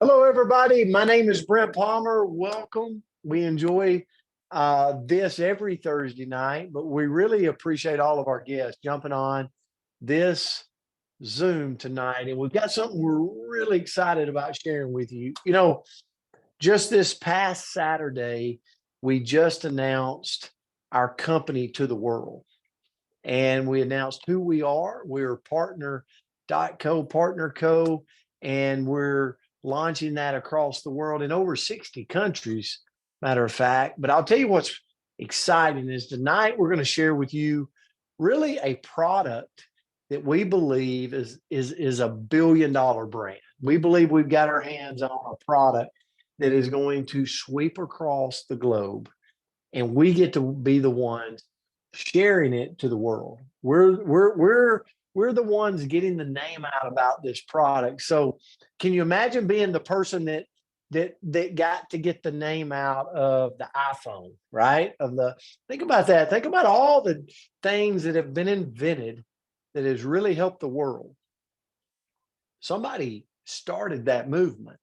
Hello, everybody. My name is Brent Palmer. Welcome. We enjoy this every Thursday night, but we really appreciate all of our guests jumping on this Zoom tonight. And we've got something we're really excited about sharing with you. Just this past Saturday, we just announced our company to the world, and we announced who we are. We're Partner Co, and we're launching that across the world in over 60 countries, matter of fact. But I'll tell you what's exciting is tonight we're going to share with you really a product that we believe is $1 billion brand. We believe we've got our hands on a product that is going to sweep across the globe, and we get to be the ones sharing it to the world. We're the ones getting the name out about this product. So can you imagine being the person that got to get the name out of the iPhone, right? Think about that. Think about all the things that have been invented that has really helped the world. Somebody started that movement.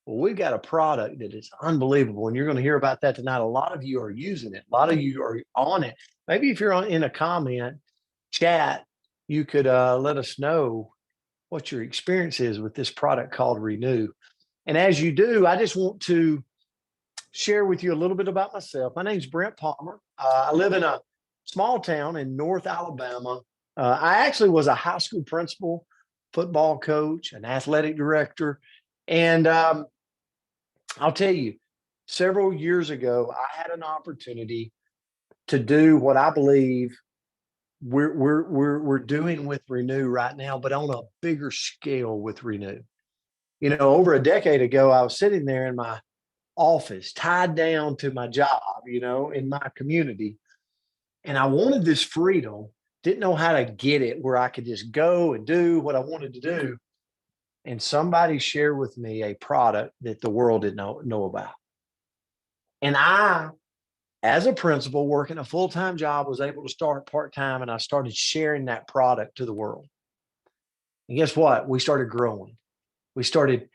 Well, we've got a product that is unbelievable, and you're going to hear about that tonight. A lot of you are using it. A lot of you are on it. Maybe if you're in a comment chat, you could let us know what your experience is with this product called Renew. And as you do, I just want to share with you a little bit about myself. My name's Brent Palmer. I live in a small town in North Alabama. I actually was a high school principal, football coach, an athletic director, and I'll tell you, several years ago, I had an opportunity to do what I believe we're doing with Renew right now, but on a bigger scale with Renew. Over a decade ago, I was sitting there in my office, tied down to my job, in my community, and I wanted this freedom. Didn't know how to get it where I could just go and do what I wanted to do. And somebody shared with me a product that the world didn't know about. And I, as a principal working a full-time job, was able to start part-time, and I started sharing that product to the world. And guess what? We started growing. We started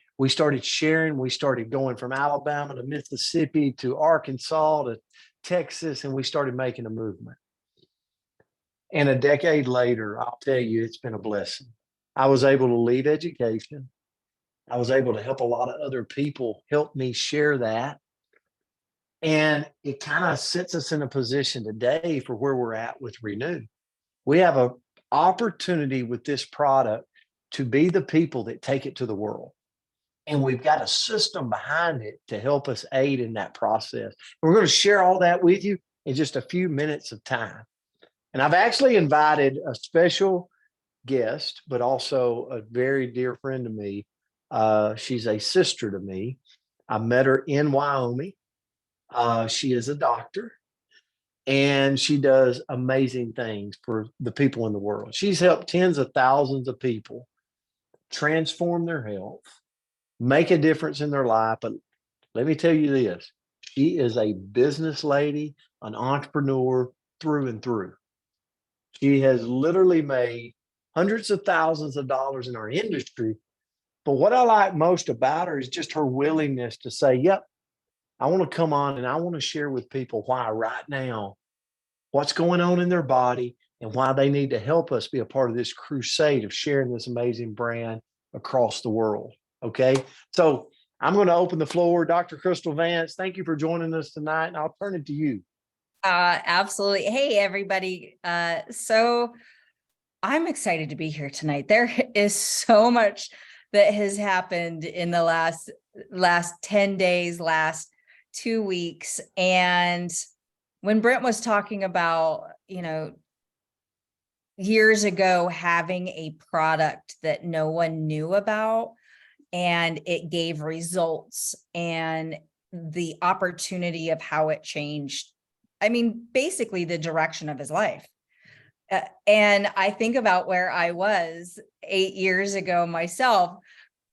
sharing. We started going from Alabama to Mississippi to Arkansas to Texas, and we started making a movement. And a decade later, I'll tell you, it's been a blessing. I was able to lead education. I was able to help a lot of other people help me share that. And it kind of sets us in a position today for where we're at with Renew. We have an opportunity with this product to be the people that take it to the world. And we've got a system behind it to help us aid in that process. We're going to share all that with you in just a few minutes of time. And I've actually invited a special guest, but also a very dear friend to me. She's a sister to me. I met her in Wyoming. She is a doctor, and she does amazing things for the people in the world. She's helped tens of thousands of people transform their health, make a difference in their life. But let me tell you this, she is a business lady, an entrepreneur through and through. She has literally made hundreds of thousands of dollars in our industry. But what I like most about her is just her willingness to say, yep, I want to come on and I want to share with people why right now, what's going on in their body, and why they need to help us be a part of this crusade of sharing this amazing brand across the world. Okay. So I'm going to open the floor. Dr. Kristal Vance, thank you for joining us tonight, and I'll turn it to you. Absolutely. Hey, everybody. So I'm excited to be here tonight. There is so much that has happened in the last 10 days, last 2 weeks. And when Brent was talking about, years ago, having a product that no one knew about, and it gave results, and the opportunity of how it changed, basically the direction of his life. And I think about where I was 8 years ago myself,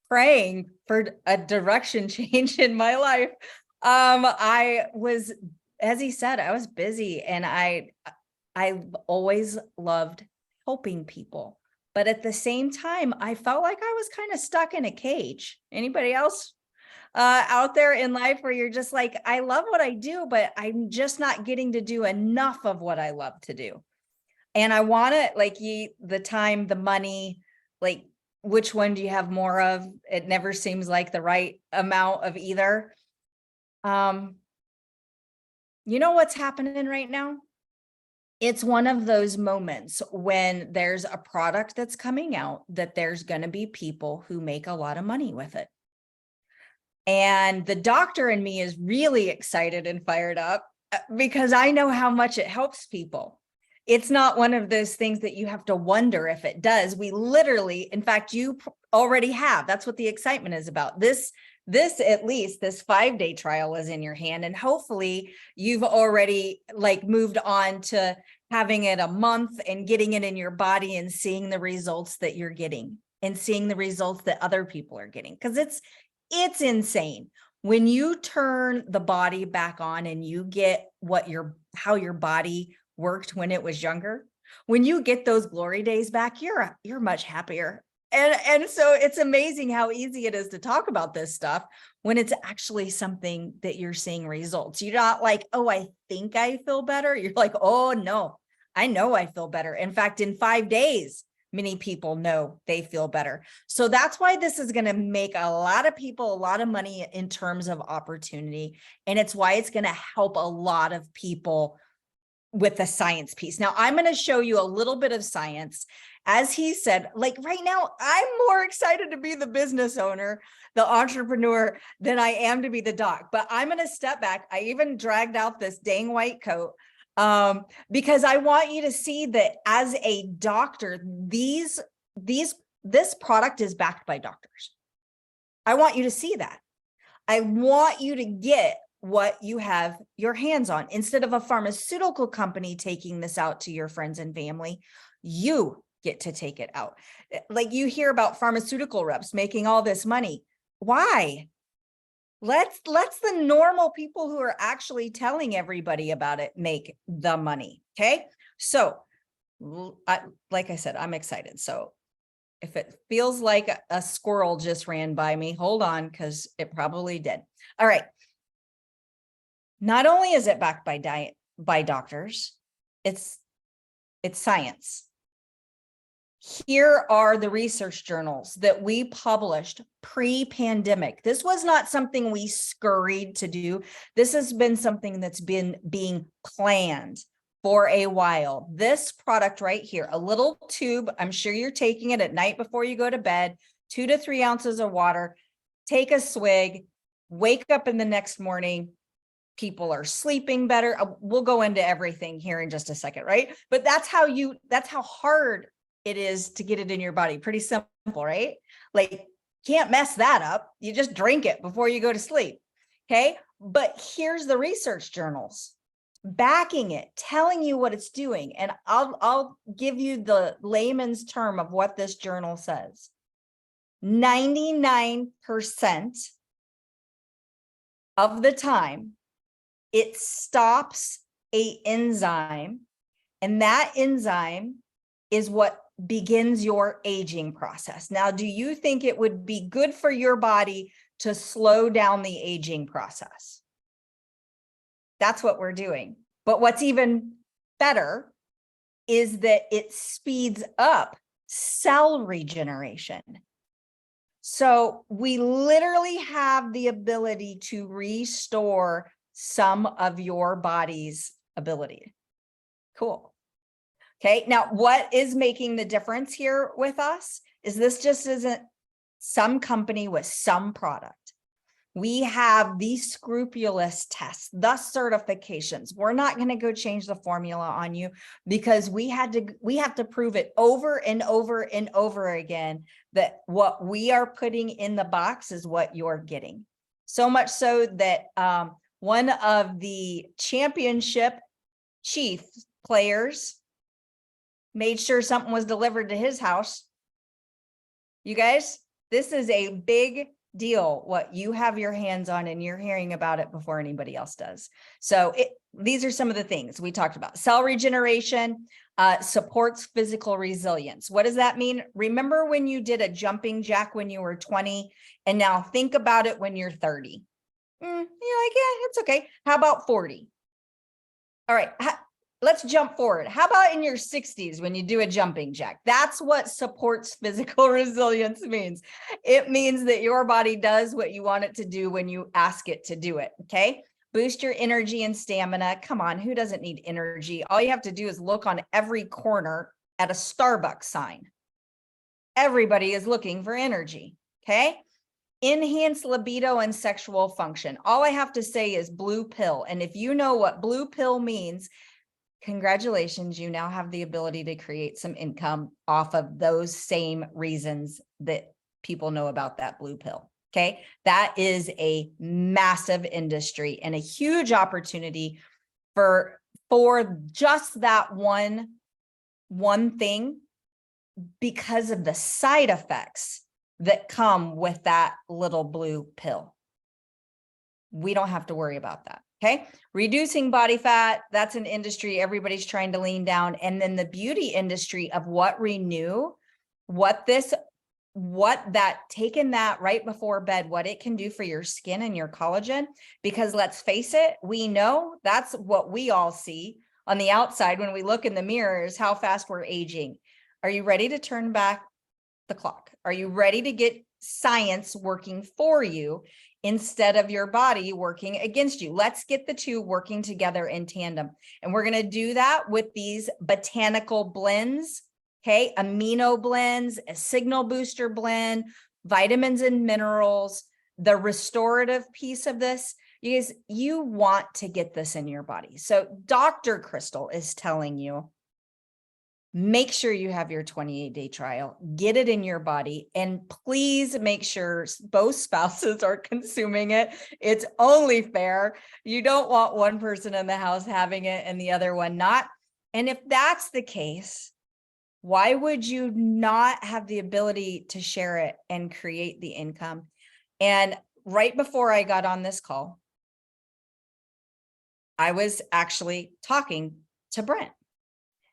praying for a direction change in my life. I was, as he said, I was busy, and I always loved helping people. But at the same time, I felt like I was kind of stuck in a cage. Anybody else out there in life where you're just like, I love what I do, but I'm just not getting to do enough of what I love to do. And I want to like the time, the money, like which one do you have more of? It never seems like the right amount of either. You know what's happening right now? It's one of those moments when there's a product that's coming out that there's going to be people who make a lot of money with it. And the doctor in me is really excited and fired up because I know how much it helps people. It's not one of those things that you have to wonder if it does. We literally, in fact, you already have. That's what the excitement is about. This at least this 5-day trial is in your hand, and hopefully you've already like moved on to having it a month and getting it in your body and seeing the results that you're getting and seeing the results that other people are getting. Because it's insane when you turn the body back on and you get how your body worked when it was younger. When you get those glory days back, you're much happier. And so it's amazing how easy it is to talk about this stuff when it's actually something that you're seeing results. You're not like, oh, I think I feel better. You're like, oh no, I know I feel better. In fact, in 5 days, many people know they feel better. So that's why this is going to make a lot of people a lot of money in terms of opportunity. And it's why it's going to help a lot of people with the science piece. Now, I'm going to show you a little bit of science. As he said, like right now, I'm more excited to be the business owner, the entrepreneur, than I am to be the doc. But I'm going to step back. I even dragged out this dang white coat because I want you to see that as a doctor, this product is backed by doctors. I want you to see that. I want you to get what you have your hands on. Instead of a pharmaceutical company taking this out to your friends and family, you get to take it out. Like you hear about pharmaceutical reps making all this money. Why? Let's the normal people who are actually telling everybody about it make the money. Okay. So like I said, I'm excited. So if it feels like a squirrel just ran by me, hold on, because it probably did. All right. Not only is it backed by doctors, it's science. Here are the research journals that we published pre-pandemic. This was not something we scurried to do. This has been something that's been being planned for a while. This product right here, a little tube, I'm sure you're taking it at night before you go to bed, 2 to 3 ounces of water, take a swig, wake up in the next morning, people are sleeping better. We'll go into everything here in just a second, right? But that's how hard it is to get it in your body. Pretty simple, right? Like, can't mess that up. You just drink it before you go to sleep. Okay. But here's the research journals backing it, telling you what it's doing. And I'll give you the layman's term of what this journal says. 99% of the time, it stops an enzyme, and that enzyme is what begins your aging process. Now, do you think it would be good for your body to slow down the aging process? That's what we're doing. But what's even better is that it speeds up cell regeneration. So we literally have the ability to restore some of your body's ability. Cool. Okay. Now, what is making the difference here with us is this just isn't some company with some product. We have these scrupulous tests, the certifications. We're not going to go change the formula on you because we have to prove it over and over and over again that what we are putting in the box is what you're getting. So much so that one of the championship chief players made sure something was delivered to his house. You guys, this is a big deal what you have your hands on, and you're hearing about it before anybody else does. So these are some of the things we talked about. Cell regeneration supports physical resilience. What does that mean? Remember when you did a jumping jack when you were 20, and now think about it when you're 30. You're like, yeah, it's okay. How about 40? All right, let's jump forward. How about in your 60s when you do a jumping jack? That's what supports physical resilience means. It means that your body does what you want it to do when you ask it to do it, okay? Boost your energy and stamina. Come on, who doesn't need energy? All you have to do is look on every corner at a Starbucks sign. Everybody is looking for energy, okay? Enhance libido and sexual function. All I have to say is blue pill. And if you know what blue pill means, congratulations, you now have the ability to create some income off of those same reasons that people know about that blue pill. Okay. That is a massive industry and a huge opportunity for just that one thing, because of the side effects that come with that little blue pill. We don't have to worry about that. Okay. Reducing body fat. That's an industry everybody's trying to lean down. And then the beauty industry of what Renew, taking that right before bed, what it can do for your skin and your collagen, because let's face it, we know that's what we all see on the outside when we look in the mirror is how fast we're aging. Are you ready to turn back the clock? Are you ready to get science working for you instead of your body working against you? Let's get the two working together in tandem. And we're going to do that with these botanical blends, okay? Amino blends, a signal booster blend, vitamins and minerals, the restorative piece of this. You guys, you want to get this in your body. So Dr. Kristal is telling you, make sure you have your 28-day trial, get it in your body, and please make sure both spouses are consuming it. It's only fair. You don't want one person in the house having it and the other one not. And if that's the case, why would you not have the ability to share it and create the income? And right before I got on this call, I was actually talking to Brent.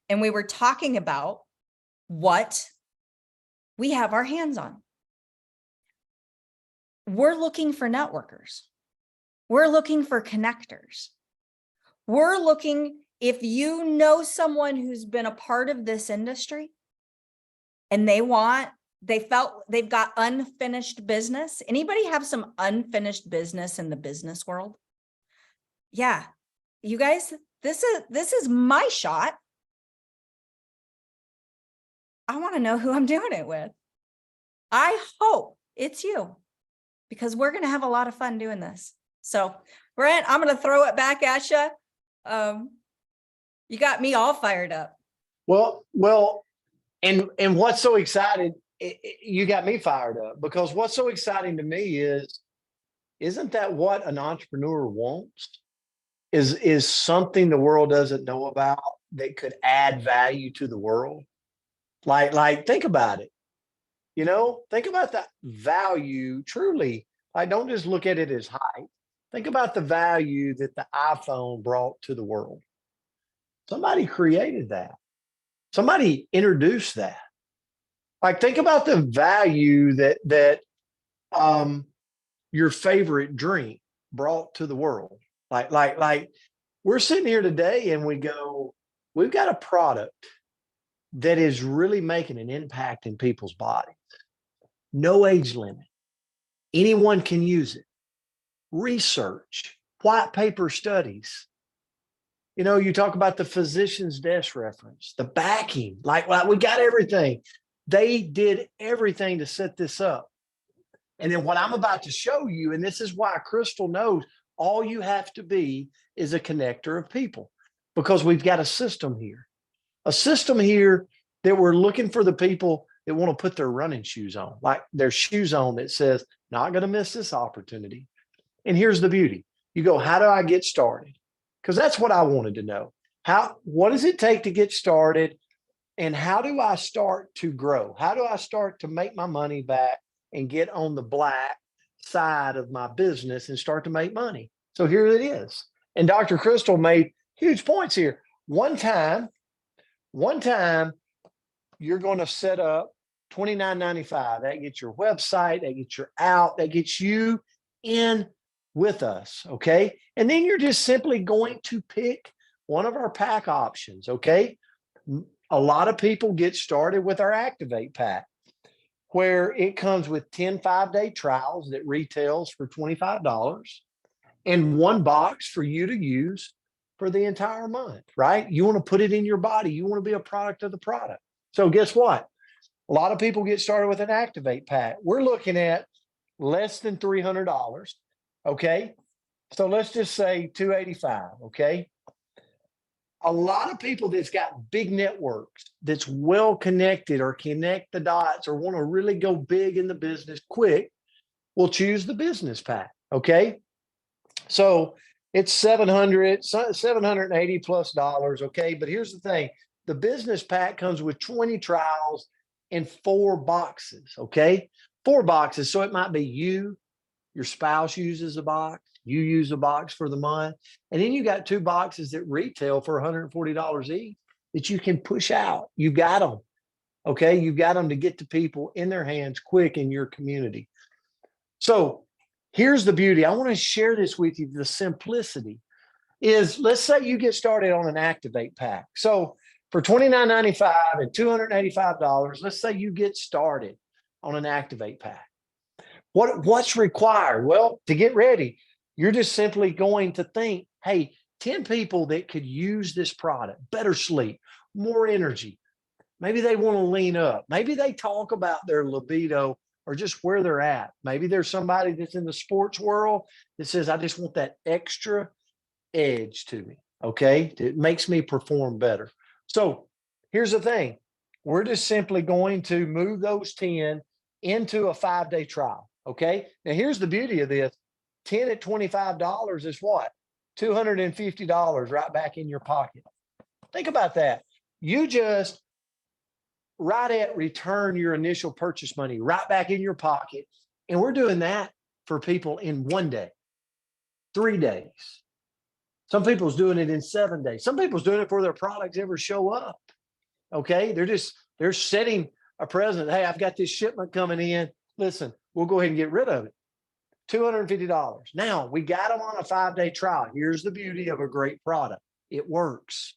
And we were talking about what we have our hands on. We're looking for networkers. We're looking for connectors. We're looking, if you know someone who's been a part of this industry and they felt they've got unfinished business. Anybody have some unfinished business in the business world? Yeah, you guys, this is my shot. I want to know who I'm doing it with. I hope it's you, because we're going to have a lot of fun doing this. So, Brent, I'm going to throw it back at you. You got me all fired up. Well, and what's so exciting, you got me fired up, because what's so exciting to me isn't that what an entrepreneur wants? Is something the world doesn't know about that could add value to the world? Like think about it, think about that value truly. Like, don't just look at it as height. Think about the value that the iPhone brought to the world. Somebody created that. Somebody introduced that. Like, think about the value that your favorite drink brought to the world. Like we're sitting here today and we go, we've got a product that is really making an impact in people's bodies. No age limit. Anyone can use it. Research, white paper studies. You talk about the physician's desk reference, the backing, like we got everything. They did everything to set this up. And then what I'm about to show you, and this is why Kristal knows all you have to be is a connector of people, because we've got a system here that we're looking for the people that want to put their running shoes on, like their shoes on that says, not going to miss this opportunity. And here's the beauty. You go, how do I get started? Because that's what I wanted to know. What does it take to get started? And how do I start to grow? How do I start to make my money back and get on the black side of my business and start to make money. So here it is. And Dr. Kristal made huge points here. One time, you're going to set up $29.95. That gets your website, that gets your out, that gets you in with us. Okay. And then you're just simply going to pick one of our pack options. Okay. A lot of people get started with our Activate pack, where it comes with 10 5-day trials that retails for $25 and one box for you to use for the entire month, right? You want to put it in your body. You want to be a product of the product. So guess what? A lot of people get started with an Activate pack. We're looking at less than $300. Okay. So let's just say $285. Okay. A lot of people that's got big networks, that's well connected or connect the dots or want to really go big in the business quick, will choose the business pack. Okay. So it's $780 plus dollars. Okay. But here's the thing. The business pack comes with 20 trials and 4 boxes. Okay. 4 boxes. So it might be you, your spouse uses a box, you use a box for the month. And then you got 2 boxes that retail for $140 each that you can push out. You got them. Okay. You've got them to get to people in their hands quick in your community. So here's the beauty. I want to share this with you. The simplicity is, let's say you get started on an Activate pack. So for $29.95 and $285, let's say you get started on an Activate pack. What's required? Well, to get ready, you're just simply going to think, hey, 10 people that could use this product, better sleep, more energy. Maybe they want to lean up. Maybe they talk about their libido or just where they're at. Maybe there's somebody that's in the sports world that says, I just want that extra edge to me. Okay. It makes me perform better. So here's the thing. We're just simply going to move those 10 into a 5-day trial. Okay. Now here's the beauty of this. 10 at $25 is what? $250 right back in your pocket. Think about that. You just right at return your initial purchase money right back in your pocket. And we're doing that for people in 1 day, 3 days. Some people's doing it in 7 days. Some people's doing it before their products ever show up. Okay. They're setting a precedent. Hey, I've got this shipment coming in. Listen, we'll go ahead and get rid of it. $250. Now we got them on a 5-day trial. Here's the beauty of a great product. It works.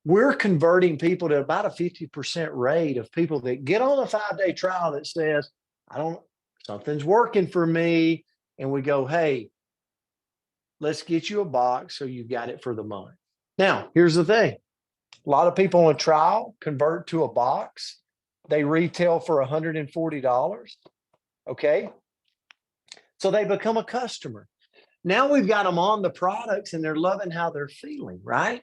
We're converting people to about a 50% rate of people that get on a 5-day trial that says, something's working for me. And we go, hey, let's get you a box so you got it for the month. Now, here's the thing. A lot of people on a trial convert to a box. They retail for $140. Okay. So they become a customer. Now we've got them on the products and they're loving how they're feeling, right?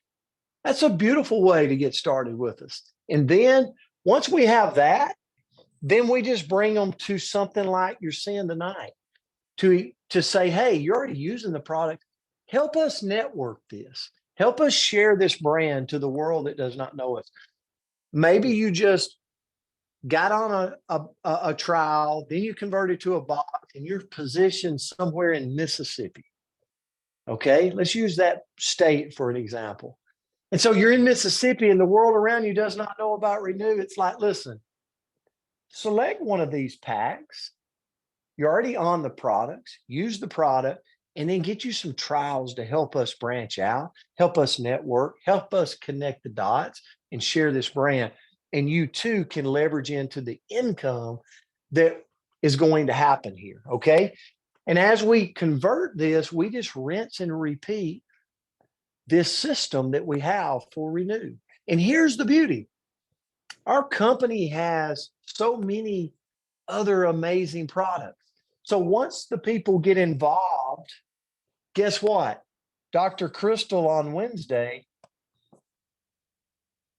That's a beautiful way to get started with us. And then once we have that, then we just bring them to something like you're seeing tonight to say, hey, you're already using the product. Help us network this. Help us share this brand to the world that does not know us. Maybe you just got on a trial, then you converted to a box and you're positioned somewhere in Mississippi. Okay, let's use that state for an example. And so you're in Mississippi and the world around you does not know about Renew. It's like, listen, select one of these packs. You're already on the products, use the product, and then get you some trials to help us branch out, help us network, help us connect the dots and share this brand. And you too can leverage into the income that is going to happen here. Okay. And as we convert this, we just rinse and repeat this system that we have for Renew. And here's the beauty. Our company has so many other amazing products. So once the people get involved, guess what? Dr. Kristal on Wednesday,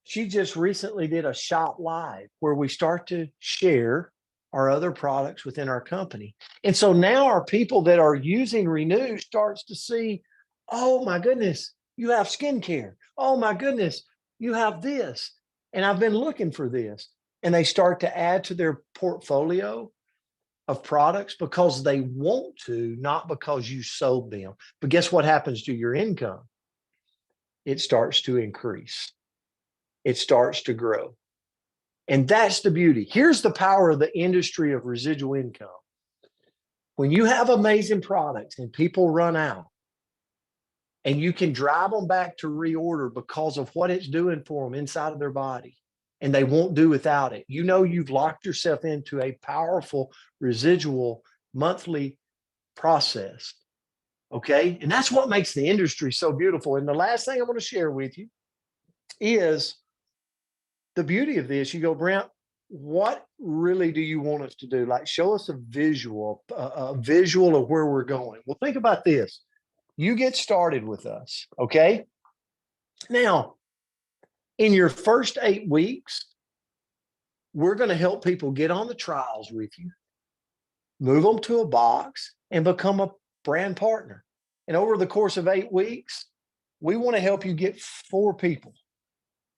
she just recently did a shop live where we start to share our other products within our company. And so now our people that are using Renew starts to see, oh my goodness, you have skincare. Oh my goodness, you have this. And I've been looking for this. And they start to add to their portfolio. of products because they want to, not because you sold them. But guess what happens to your income? It starts to increase. It starts to grow. And that's the beauty. Here's the power of the industry of residual income. When you have amazing products and people run out, and you can drive them back to reorder because of what it's doing for them inside of their body, and they won't do without it. You know, you've locked yourself into a powerful residual monthly process. Okay. And that's what makes the industry so beautiful. And the last thing I want to share with you is the beauty of this. You go, Brent, what really do you want us to do? Like, show us a visual of where we're going. Well, think about this. You get started with us. Okay. Now, in your first 8 weeks, we're going to help people get on the trials with you, move them to a box, and become a brand partner. And over the course of 8 weeks, we want to help you get 4 people,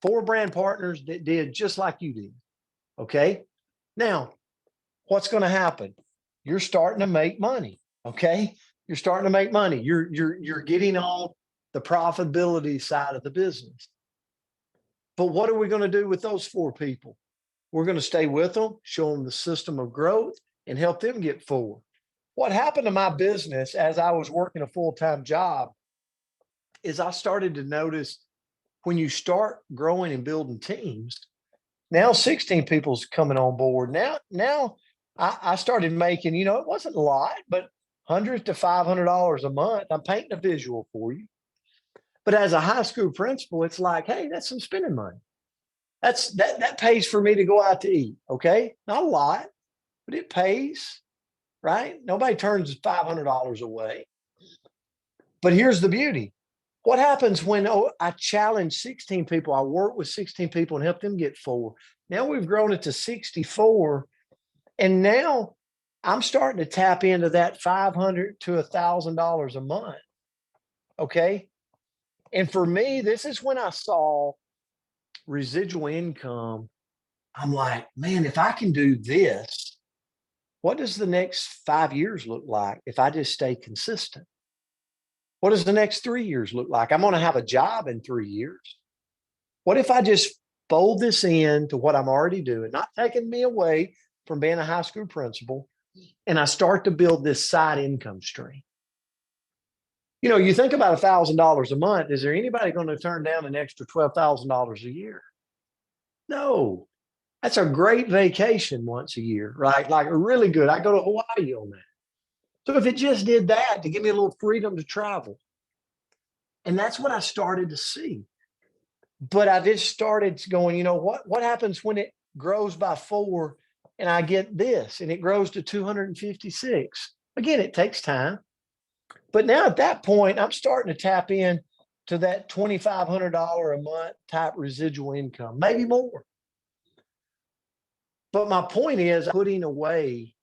4 brand partners that did just like you did. Okay. Now, what's going to happen? You're starting to make money. Okay. You're starting to make money. You're getting on the profitability side of the business. But what are we going to do with those 4 people? We're going to stay with them, show them the system of growth, and help them get forward. What happened to my business as I was working a full-time job is I started to notice when you start growing and building teams, now 16 people's coming on board. Now I started making, it wasn't a lot, but $100 to $500 a month. I'm painting a visual for you. But as a high school principal, it's like, hey, that's some spending money. That pays for me to go out to eat. Okay. Not a lot, but it pays, right? Nobody turns $500 away. But here's the beauty. What happens when I challenge 16 people? I work with 16 people and help them get forward. Now we've grown it to 64. And now I'm starting to tap into that $500 to $1,000 a month. Okay. And for me, this is when I saw residual income. I'm like, man, if I can do this, what does the next 5 years look like if I just stay consistent? What does the next 3 years look like? I'm going to have a job in 3 years. What if I just fold this in to what I'm already doing, not taking me away from being a high school principal, and I start to build this side income stream? You think about $1,000 a month. Is there anybody going to turn down an extra $12,000 a year? No. That's a great vacation once a year, right? Like really good. I go to Hawaii on that. So if it just did that to give me a little freedom to travel, and that's what I started to see. But I just started going, what happens when it grows by 4 and I get this and it grows to 256? Again, it takes time. But now at that point, I'm starting to tap in to that $2,500 a month type residual income, maybe more. But my point is putting away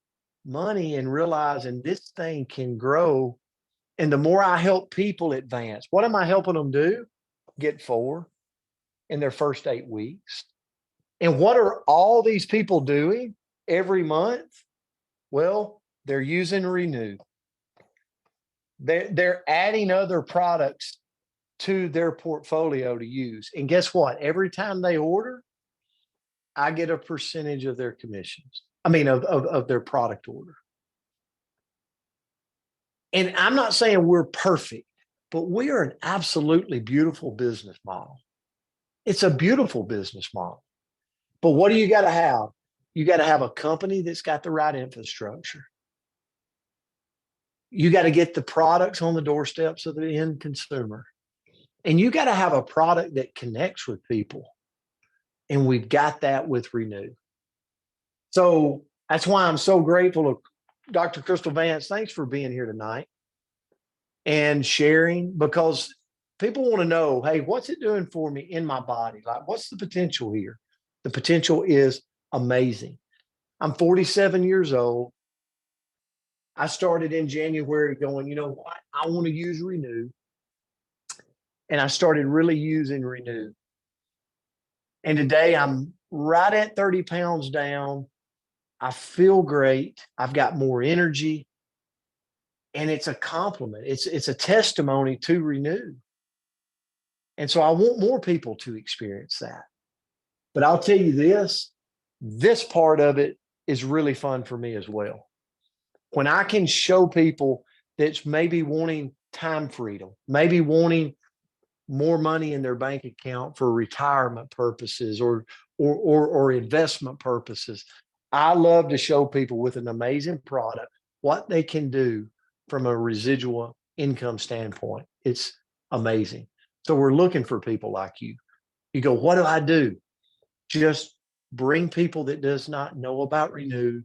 money and realizing this thing can grow. And the more I help people advance, what am I helping them do? Get forward in their first 8 weeks. And what are all these people doing every month? Well, they're using Renew. They're adding other products to their portfolio to use. And guess what? Every time they order, I get a percentage of their commissions. I mean, of their product order. And I'm not saying we're perfect, but we are an absolutely beautiful business model. It's a beautiful business model. But what do you got to have? You got to have a company that's got the right infrastructure. You got to get the products on the doorsteps of the end consumer. And you got to have a product that connects with people. And we've got that with Renew. So that's why I'm so grateful to Dr. Kristal Vance. Thanks for being here tonight and sharing, because people want to know, hey, what's it doing for me in my body? Like, what's the potential here? The potential is amazing. I'm 47 years old. I started in January going, you know what? I want to use Renew. And I started really using Renew. And today I'm right at 30 pounds down. I feel great. I've got more energy. And it's a compliment. It's a testimony to Renew. And so I want more people to experience that. But I'll tell you this part of it is really fun for me as well. When I can show people that's maybe wanting time freedom, maybe wanting more money in their bank account for retirement purposes or investment purposes. I love to show people with an amazing product what they can do from a residual income standpoint. It's amazing. So we're looking for people like you. You go, what do I do? Just bring people that does not know about Renew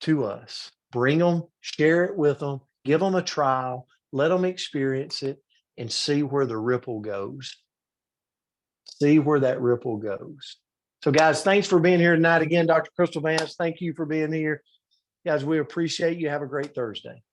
to us. Bring them, share it with them, give them a trial, let them experience it, and see where the ripple goes. See where that ripple goes. So, guys, thanks for being here tonight. Again, Dr. Kristal Vance, thank you for being here. Guys, we appreciate you. Have a great Thursday.